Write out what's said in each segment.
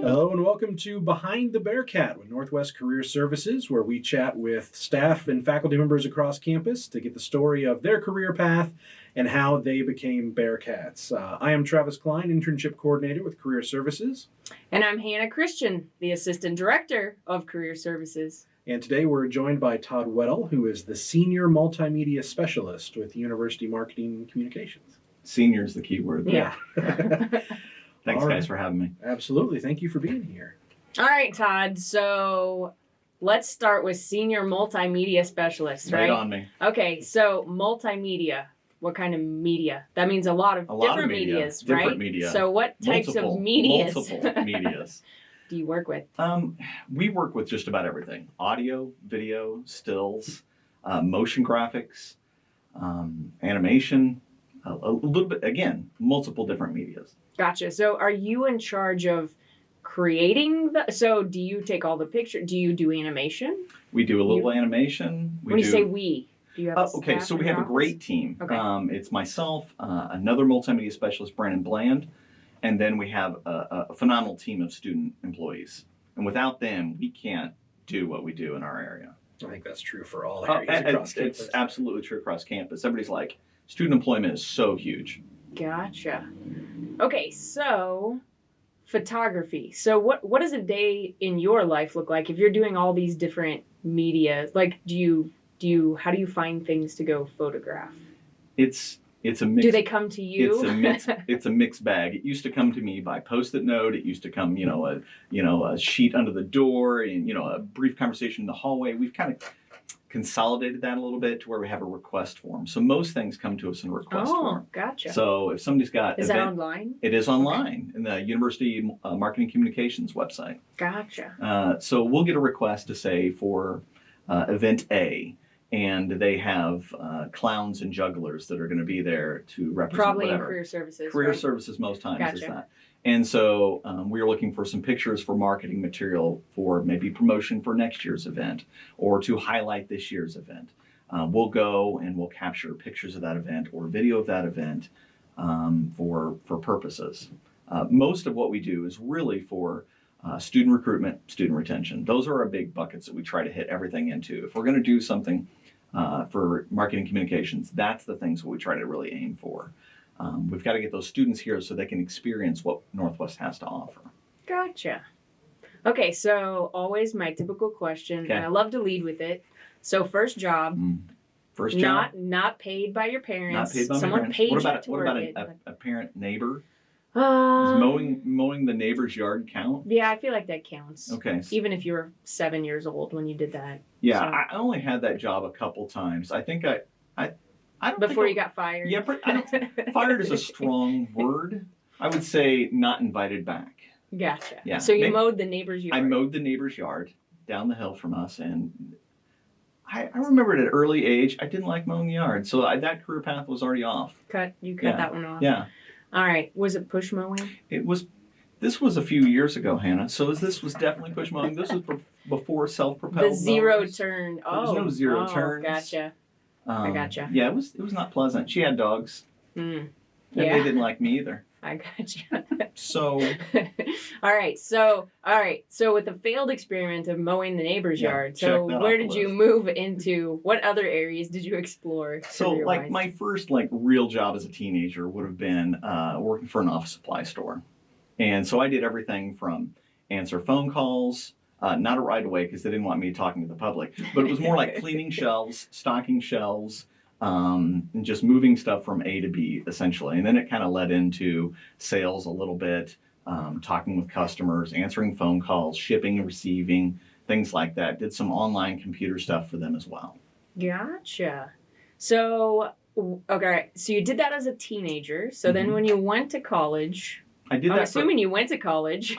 Hello and welcome to Behind the Bearcat with Northwest Career Services, where we chat with staff and faculty members across campus to get the story of their career path and how they became Bearcats. I am Travis Klein, Internship Coordinator with Career Services. And I'm Hannah Christian, the Assistant Director of Career Services. And today we're joined by Todd Weddle, who is the Senior Multimedia Specialist with University Marketing and Communications. Senior is the key word. Yeah. Thanks, guys, for having me. Absolutely. Thank you for being here. All right, Todd. So let's start with Senior Multimedia Specialist, right? Right on me. Okay, so multimedia. What kind of media? That means a lot of different medias, right? Different media. So what types of medias Multiple medias. do you work with? We work with just about everything. Audio, video, stills, motion graphics, animation, a little bit, again, multiple different medias. Gotcha. So are you in charge of creating so do you take all the pictures? Do you do animation? We do a little animation. When you say we, do you have okay, so we have a great team. Okay. It's myself, another multimedia specialist, Brandon Bland, and then we have a phenomenal team of student employees. And without them, we can't do what we do in our area. I think that's true for all areas across campus. It's absolutely true across campus. Everybody's like, student employment is so huge. Gotcha. Okay, so photography. So what does a day in your life look like if you're doing all these different media? Like, how do you find things to go photograph? It's a mix. Do they come to you? It's a mixed bag. It used to come to me by Post-it note. It used to come, a sheet under the door, and a brief conversation in the hallway. We've kind of consolidated that a little bit to where we have a request form. So most things come to us in request form. Oh, gotcha. So if somebody's got that online? It is online in the University Marketing Communications website. Gotcha. So we'll get a request to say for event A, and they have clowns and jugglers that are going to be there to represent probably whatever. In career services. Career right? services most times Gotcha. is that. And so we are looking for some pictures for marketing material for maybe promotion for next year's event or to highlight this year's event. We'll go and we'll capture pictures of that event or video of that event for purposes. Most of what we do is really for student recruitment, student retention. Those are our big buckets that we try to hit everything into. If we're going to do something for marketing communications, that's the things that we try to really aim for. We've got to get those students here so they can experience what Northwest has to offer. Gotcha. Okay, so always my typical question, Okay. and I love to lead with it. So first job. First job. Not paid by your parents. Not paid by Someone my parents. paid What about you to work it. a parent neighbor? Does Uh, mowing the neighbor's yard count? yeah, I feel like that counts. Okay. Even if you were 7 years old when you did that. Yeah, So- I only had that job a couple times. I think I don't Before think you got fired. Yeah, but fired is a strong word. I would say not invited back. Gotcha. Yeah. So you mowed the neighbor's yard. I mowed the neighbor's yard down the hill from us, and I remember at an early age, I didn't like mowing the yard, so that career path was already off. You cut that one off. Yeah. All right. Was it push mowing? This was a few years ago, Hannah, so this was definitely push mowing. This was before self-propelled The zero mowers. turn. There was no zero turns. Gotcha. I gotcha. Yeah, it was not pleasant. She had dogs. Mm. And Yeah. they didn't like me either. I gotcha. So all right. So with the failed experiment of mowing the neighbor's yard, so check that where off the did you list. move into? What other areas did you explore? So career-wise? my first real job as a teenager would have been working for an office supply store. And so I did everything from answer phone calls, not a right away because they didn't want me talking to the public, but it was more like cleaning shelves, stocking shelves, and just moving stuff from A to B essentially. And then it kind of led into sales a little bit, talking with customers, answering phone calls, shipping and receiving, things like that. Did some online computer stuff for them as well. Gotcha. So okay, so you did that as a teenager. So then when you went to college, I did I'm that. assuming you went to college.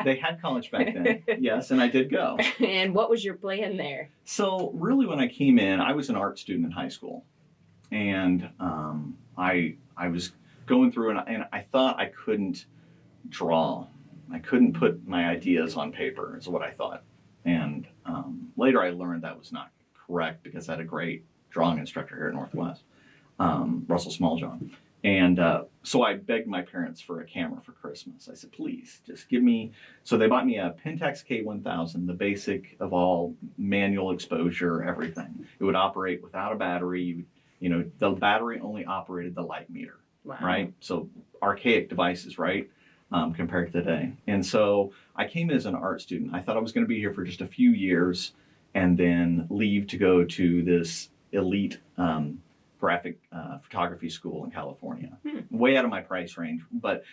They had college back then, yes, and I did go. And what was your plan there? So really when I came in, I was an art student in high school. And I was going through and I thought I couldn't draw. I couldn't put my ideas on paper is what I thought. And later I learned that was not correct because I had a great drawing instructor here at Northwest, Russell Smalljohn. And so I begged my parents for a camera for Christmas. I said, please, just give me. So they bought me a Pentax K1000, the basic of all, manual exposure, everything. It would operate without a battery. The battery only operated the light meter, Wow. right? So archaic devices, right? Compared to today. And so I came in as an art student. I thought I was going to be here for just a few years and then leave to go to this elite graphic photography school in California. Way out of my price range, but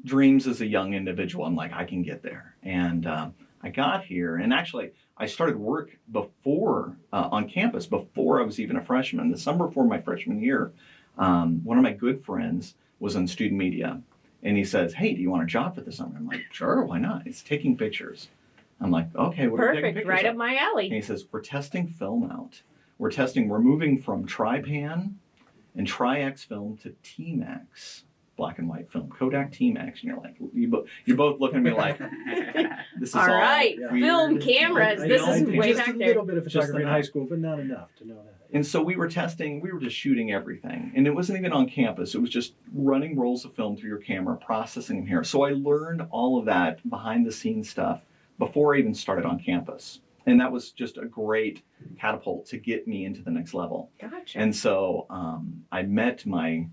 dreams as a young individual, I'm like, I can get there. And I got here, and actually I started work before on campus before I was even a freshman. The summer before my freshman year, one of my good friends was in student media. And he says, hey, do you want a job for the summer? I'm like, sure, why not? It's taking pictures. I'm like, okay, what are you taking Perfect, pictures right of? up my alley. And he says, we're testing film out. We're moving from Tri-Pan and Tri-X film to T-Max, black and white film, Kodak T-Max. And you're like, you're both looking at me like, this is all right, weird. film cameras. I this know, is I did way just back a there. little bit of photography in enough. high school, but not enough to know that. And so we were just shooting everything. And it wasn't even on campus. It was just running rolls of film through your camera, processing them here. So I learned all of that behind the scenes stuff before I even started on campus. And that was just a great catapult to get me into the next level. Gotcha. And so I met my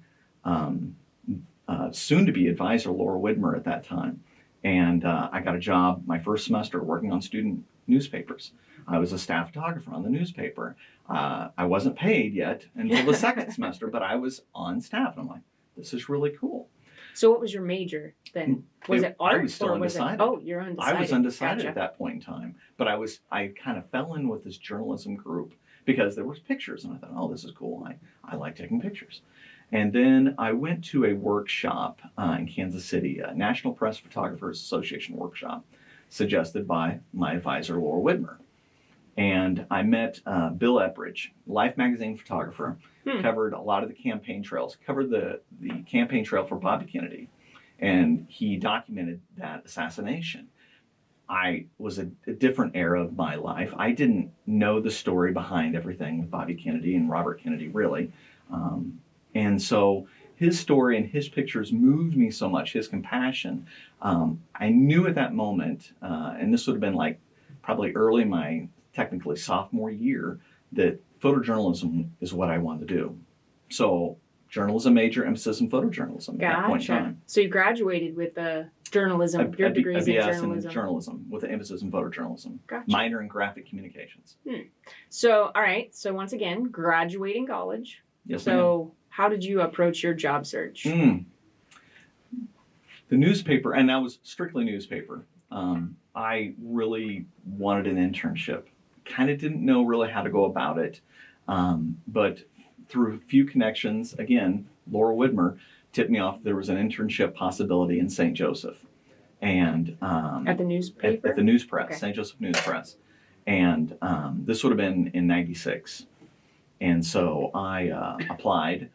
soon-to-be advisor, Laura Widmer, at that time. And I got a job my first semester working on student newspapers. I was a staff photographer on the newspaper. I wasn't paid yet until the second semester, but I was on staff. And I'm like, this is really cool. So what was your major then? Was it art? I was still or was undecided. It, oh, you're undecided. I was undecided Gotcha. at that point in time. But I kind of fell in with this journalism group because there was pictures. And I thought, oh, this is cool. I like taking pictures. And then I went to a workshop in Kansas City, a National Press Photographers Association workshop, suggested by my advisor, Laura Widmer. And I met Bill Epridge, Life magazine photographer, covered a lot of the campaign trails, covered the campaign trail for Bobby Kennedy, and he documented that assassination. I was a different era of my life. I didn't know the story behind everything with Bobby Kennedy and Robert Kennedy, really. And so his story and his pictures moved me so much, his compassion. I knew at that moment, and this would have been like probably early in my technically sophomore year, that photojournalism is what I wanted to do. So journalism major, emphasis in photojournalism at that point in time. So you graduated with journalism, your degrees in journalism. In journalism with an emphasis in photojournalism. Gotcha. Minor in graphic communications. So, all right. So once again, graduating college. Yes, So how did you approach your job search? The newspaper, and that was strictly newspaper. I really wanted an internship. Kind of didn't know really how to go about it. But through a few connections, again, Laura Widmer tipped me off there was an internship possibility in St. Joseph. And At the newspaper? At the News Press, Okay. St. Joseph News Press. And this would have been in 96. And so I applied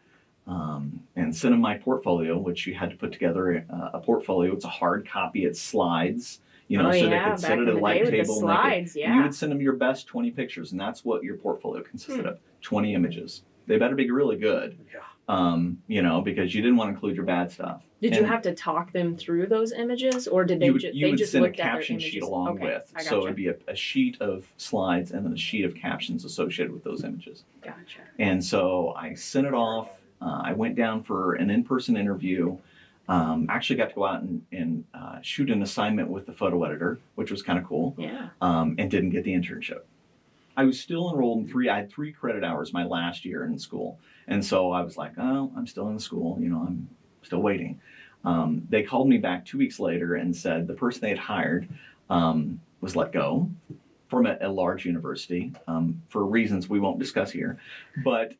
and sent in my portfolio, which you had to put together a portfolio. It's a hard copy. It's slides, so they could sit at a light table. Slides, and you would send them your best 20 pictures, and that's what your portfolio consisted of, 20 images. They better be really good, because you didn't want to include your bad stuff. Did you have to talk them through those images, or did they just send looked a at their caption images? sheet along Okay, with. I So gotcha. it'd be a sheet of slides and then a sheet of captions associated with those images. Gotcha. And so I sent it off. I went down for an in-person interview. Actually got to go out and shoot an assignment with the photo editor, which was kind of cool. Yeah. And didn't get the internship. I was still enrolled in I had 3 credit hours my last year in school. And so I was like, oh, I'm still in school. I'm still waiting. They called me back 2 weeks later and said the person they had hired was let go from a large university for reasons we won't discuss here. But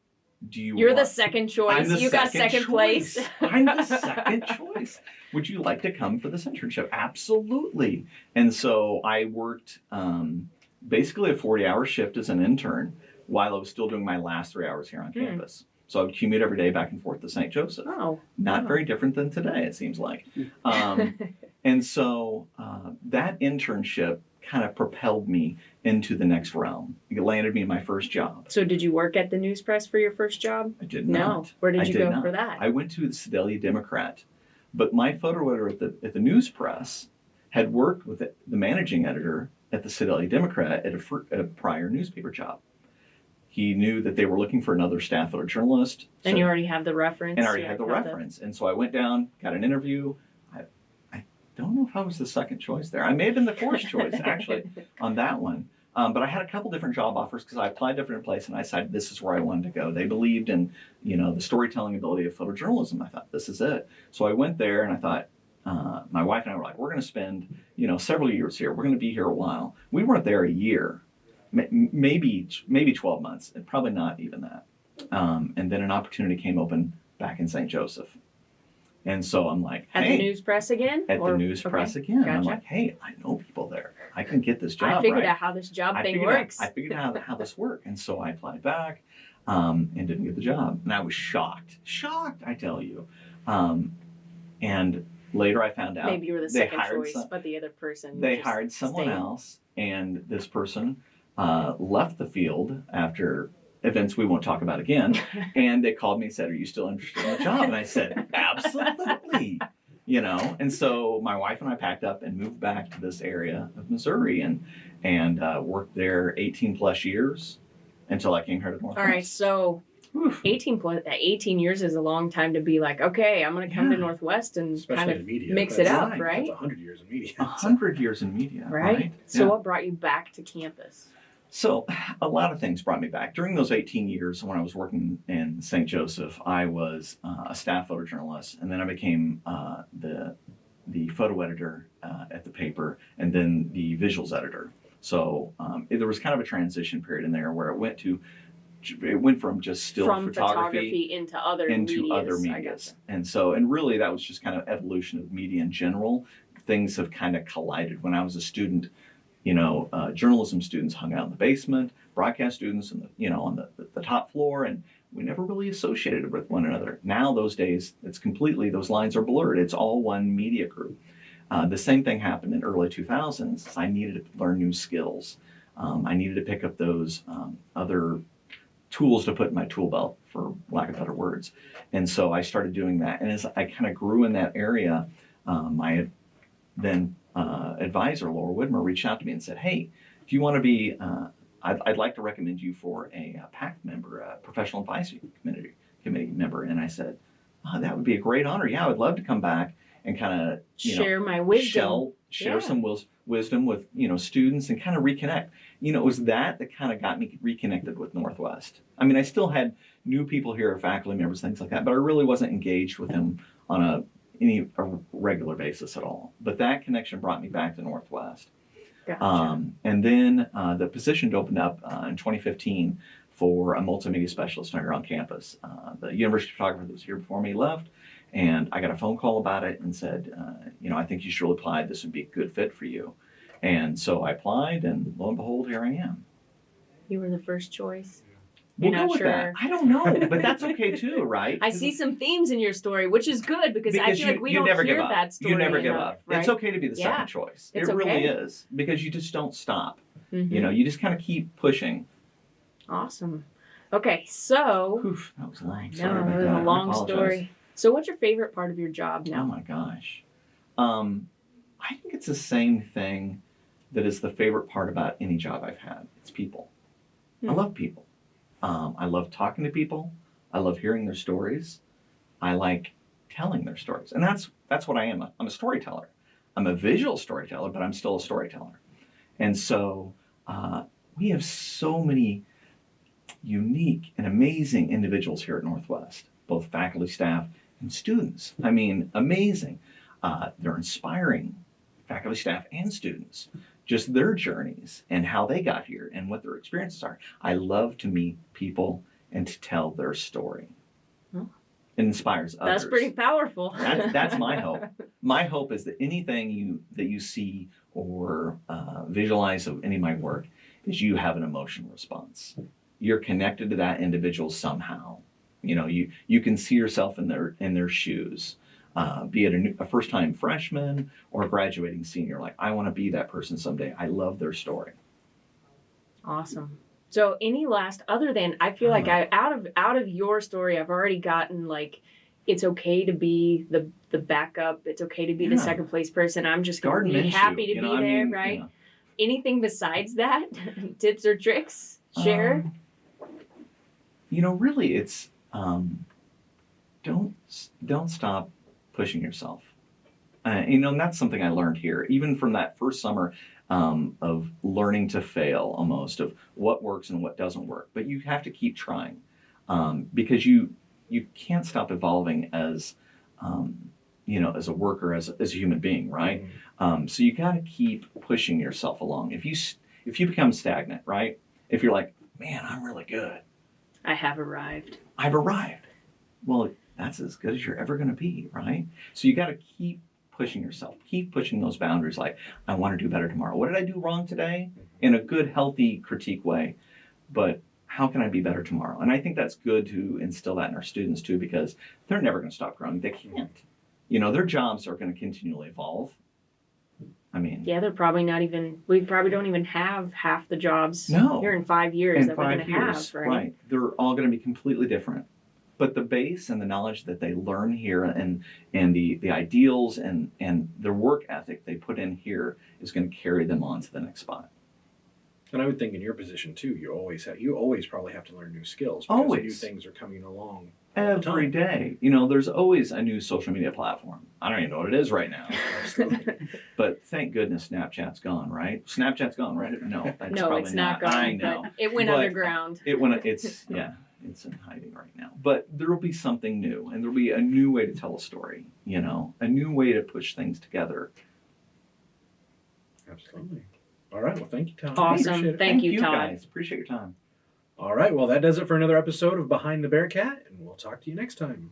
You're the second choice. You got second place. I'm the second choice. Would you like to come for this internship? Absolutely. And so I worked basically a 40-hour shift as an intern while I was still doing my last 3 hours here on campus. So I would commute every day back and forth to St. Joseph. Oh. Not very different than today, it seems like. And so that internship kind of propelled me into the next realm. It landed me in my first job. So did you work at the news press for your first job? I did No. not. Where did I you did go not. for that? I went to the Sedalia Democrat, but my photo editor at the news press had worked with the managing editor at the Sedalia Democrat at a prior newspaper job. He knew that they were looking for another staff photojournalist. And you already have the reference. And I already had the reference. And so I went down, got an interview. I don't know if I was the second choice there. I may have been the fourth choice, actually, on that one. But I had a couple different job offers because I applied to different places, and I decided this is where I wanted to go. They believed in, the storytelling ability of photojournalism. I thought, this is it. So I went there, and I thought, my wife and I were like, we're going to spend, several years here. We're going to be here a while. We weren't there a year, maybe 12 months, and probably not even that. And then an opportunity came open back in St. Joseph. And so I'm like, hey. At the news press again? At the news press again. Gotcha. I'm like, hey, I know people there. I can get this job. I figured out how this job thing works. I figured out how this worked. And so I applied back and didn't get the job. And I was shocked. Shocked, I tell you. And later I found out. Maybe you were the second choice, but the other person. They hired someone else. And this person left the field after events we won't talk about again. And they called me and said, are you still interested in the job? And I said, absolutely. And so my wife and I packed up and moved back to this area of Missouri and worked there 18 plus years until I came here to Northwest. All right, so 18 years is a long time to be like, okay, I'm going to come to Northwest and especially kind of media. mix it up, right? That's 100 years in media. 100 years in media, right? So what brought you back to campus? So a lot of things brought me back. During those 18 years when I was working in St. Joseph, I was a staff photojournalist, and then I became the photo editor at the paper, and then the visuals editor. So there was kind of a transition period in there where it went from just still photography into other medias. And really that was just kind of evolution of media in general. Things have kind of collided. When I was a student, journalism students hung out in the basement, broadcast students on the top floor, and we never really associated with one another. Now those days, those lines are blurred. It's all one media group. The same thing happened in early 2000s. I needed to learn new skills. I needed to pick up those other tools to put in my tool belt, for lack of better words. And so I started doing that. And as I kind of grew in that area, my then advisor, Laura Widmer, reached out to me and said, hey, do you want to be, I'd like to recommend you for a PAC member, a professional advisory committee member. And I said, that would be a great honor. Yeah, I would love to come back and kind of, share my wisdom. Share some wisdom with, students and kind of reconnect. It was that kind of got me reconnected with Northwest. I mean, I still had new people here, faculty members, things like that, but I really wasn't engaged with them on a regular basis at all. But that connection brought me back to Northwest. Gotcha. And then the position opened up in 2015 for a multimedia specialist here on campus. The university photographer that was here before me left, and I got a phone call about it and said, I think you should really apply. This would be a good fit for you. And so I applied, and lo and behold, here I am. You were the first choice. We'll go with that. I don't know, but that's okay too, right? I see some themes in your story, which is good because I feel like we don't hear that story. You never give enough, up. right? It's okay to be the second choice. It really is, because you just don't stop. Mm-hmm. You just kind of keep pushing. Think Okay, so. Oof, that was long. No, it was a long story. So, what's your favorite part of your job now? Oh my gosh. I think it's the same thing that is the favorite part about any job I've had. It's people. I love people. I love talking to people. I love hearing their stories. I like telling their stories. And that's what I am. I'm a storyteller. I'm a visual storyteller, but I'm still a storyteller. And so we have so many unique and amazing individuals here at Northwest, both faculty, staff, and students. I mean, amazing. They're inspiring, faculty, staff, and students. Just their journeys and how they got here and what their experiences are. I love to meet people and to tell their story. It inspires others. That's pretty powerful. That's my hope. My hope is that anything that you see or visualize of any of my work is you have an emotional response. You're connected to that individual somehow. You can see yourself in their shoes. be it a first-time freshman or a graduating senior. Like, I want to be that person someday. I love their story. Awesome. So any last, other than, I feel like out of your story, I've already gotten like, it's okay to be the backup. It's okay to be the second place person. I'm just going to be happy to be there, right? Anything besides that? Tips or tricks? Share? Really, it's don't stop pushing yourself. And that's something I learned here, even from that first summer of learning to fail, almost, of what works and what doesn't work. But you have to keep trying because you can't stop evolving as as a worker, as a human being, right? So you got to keep pushing yourself along. If you become stagnant, right? If you're like, man, I'm really good. I've arrived. Well, that's as good as you're ever going to be, right? So you got to keep pushing yourself, keep pushing those boundaries. Like, I want to do better tomorrow. What did I do wrong today? In a good, healthy critique way, but how can I be better tomorrow? And I think that's good to instill that in our students too, because they're never going to stop growing. They can't. Their jobs are going to continually evolve. Yeah, they're probably not even, we probably don't even have half the jobs here in 5 years that we're going to have, right? They're all going to be completely different. But the base and the knowledge that they learn here and the ideals and their work ethic they put in here is going to carry them on to the next spot. And I would think in your position too, you always probably have to learn new skills because always. New things are coming along every day. There's always a new social media platform. I don't even know what it is right now. But thank goodness Snapchat's gone, right? Snapchat's gone, right? No, that's probably it's not gone. I know. But it went underground. It's in hiding right now. But there will be something new, and there will be a new way to tell a story, a new way to push things together. Absolutely. All right. Well, thank you, Todd. Awesome. Thank you, Todd. Guys. Appreciate your time. All right. Well, that does it for another episode of Behind the Bearcat, and we'll talk to you next time.